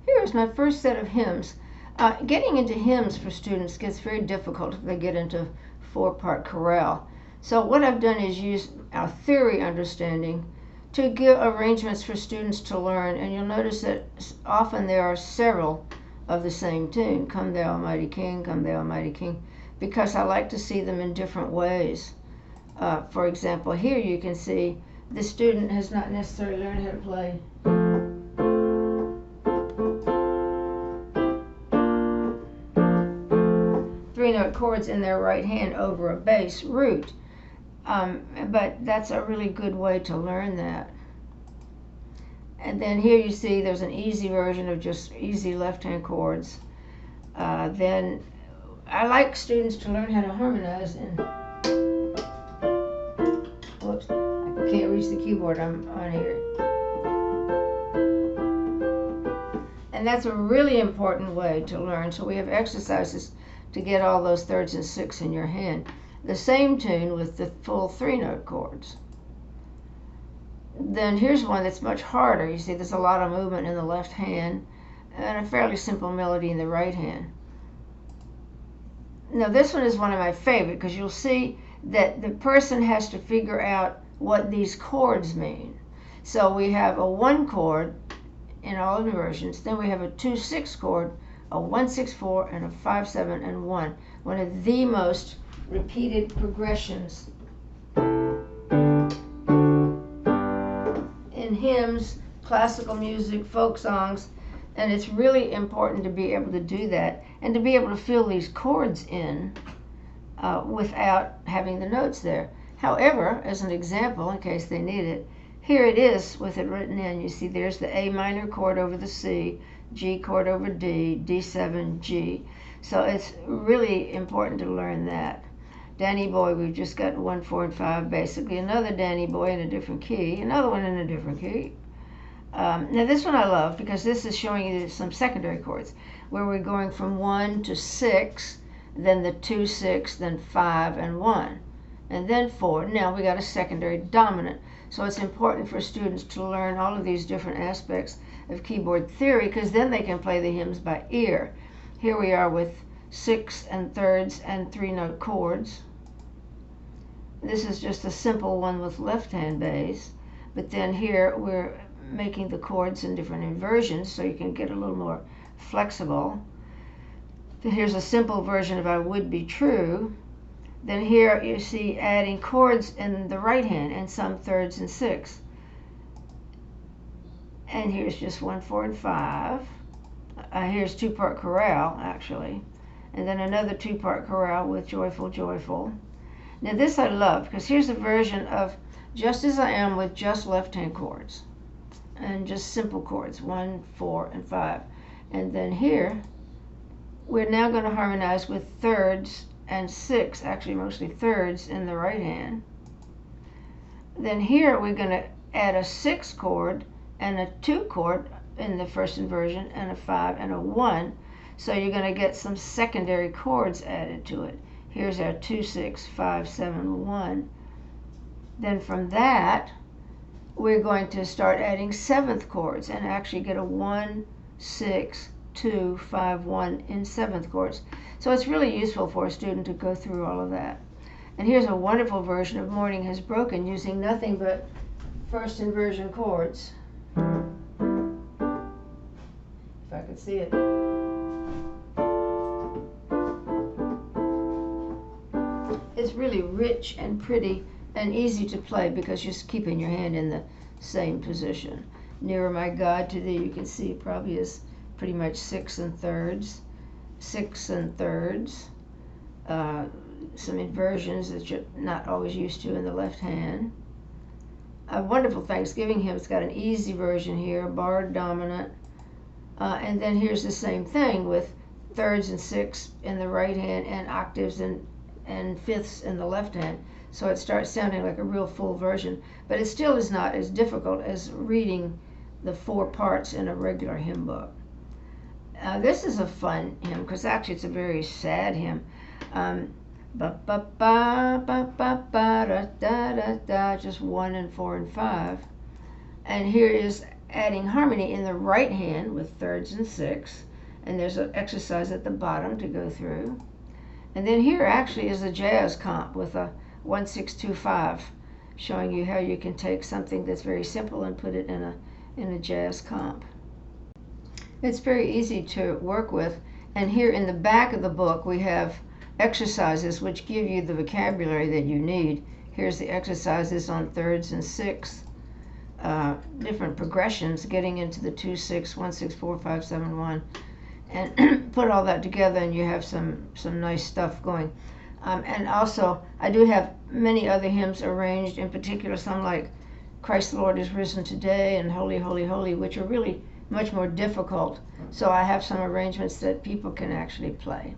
Here's my first set of hymns. Getting into hymns for students gets very difficult if they get into four-part chorale. So what I've done is use our theory understanding to give arrangements for students to learn, and you'll notice that often there are several of the same tune, Come Thou Almighty King, Come Thou Almighty King, because I like to see them in different ways. For example, here you can see the student has not necessarily learned how to play three-note chords in their right hand over a bass root. But that's a really good way to learn that. And then here you see there's an easy version of just easy left-hand chords. Then I like students to learn how to harmonize and whoops, I can't reach the keyboard, I'm on here. And that's a really important way to learn. So we have exercises to get all those thirds and sixths in your hand. The same tune with the full three-note chords. Then here's one that's much harder. You see there's a lot of movement in the left hand and a fairly simple melody in the right hand. Now this one is one of my favorite because you'll see that the person has to figure out what these chords mean. So we have a 1 chord in all inversions, then we have a 2-6 chord, a 1-6-4, and a 5-7 and 1. One of the most repeated progressions in hymns, classical music, folk songs, and it's really important to be able to do that and to be able to fill these chords in without having the notes there. However, as an example, in case they need it, here it is with it written in. You see there's the A minor chord over the C, G chord over D, D7, G. So it's really important to learn that. Danny Boy, we've just got 1, 4, and 5, basically. Another Danny Boy in a different key, another one in a different key. Now this one I love because this is showing you some secondary chords where we're going from 1 to 6, then the 2, 6, then 5 and 1, and then 4. Now we got a secondary dominant. So it's important for students to learn all of these different aspects of keyboard theory because then they can play the hymns by ear. Here we are with 6 and thirds and 3-note chords. This is just a simple one with left-hand bass, but then here we're making the chords in different inversions so you can get a little more flexible. Then here's a simple version of I Would Be True. Then here you see adding chords in the right hand and some thirds and sixths. And here's just 1, 4, and 5. Here's 2-part chorale actually. And then another 2-part chorale with Joyful, Joyful. Now this I love because here's a version of Just As I Am with just left-hand chords and just simple chords, 1, 4, and 5. And then here we're now going to harmonize with thirds and sixths, actually mostly thirds in the right hand. Then here we're going to add a 6 chord and a 2 chord in the first inversion and a 5 and a 1. So you're going to get some secondary chords added to it. Here's our 2, 6, 5, 7, 1. Then from that, we're going to start adding 7th chords and actually get a 1, 6, 2, 5, 1 in 7th chords. So it's really useful for a student to go through all of that. And here's a wonderful version of Morning Has Broken using nothing but first inversion chords. If I could see it. It's really rich and pretty and easy to play because you're keeping your hand in the same position. Nearer My God to Thee, you can see it probably is pretty much 6 and thirds, 6 and thirds, some inversions that you're not always used to in the left hand. A wonderful Thanksgiving hymn. It's got an easy version here, a barred dominant, and then here's the same thing with thirds and sixths in the right hand and octaves and fifths in the left hand. So it starts sounding like a real full version, but it still is not as difficult as reading the 4 parts in a regular hymn book. This is a fun hymn because actually it's a very sad hymn. Ba ba ba ba ba ba da da da da, just 1 and 4 and 5. And here is adding harmony in the right hand with thirds and sixths, and there's an exercise at the bottom to go through. And then here actually is a jazz comp with a 1-6-2-5, showing you how you can take something that's very simple and put it in a jazz comp. It's very easy to work with, and here in the back of the book we have exercises which give you the vocabulary that you need. Here's the exercises on thirds and sixths, different progressions, getting into the 2-6, 1-6-4, 5-7-1, and put all that together and you have some nice stuff going. And also I do have many other hymns arranged, in particular some like Christ the Lord is Risen Today and Holy, Holy, Holy, which are really much more difficult. So I have some arrangements that people can actually play.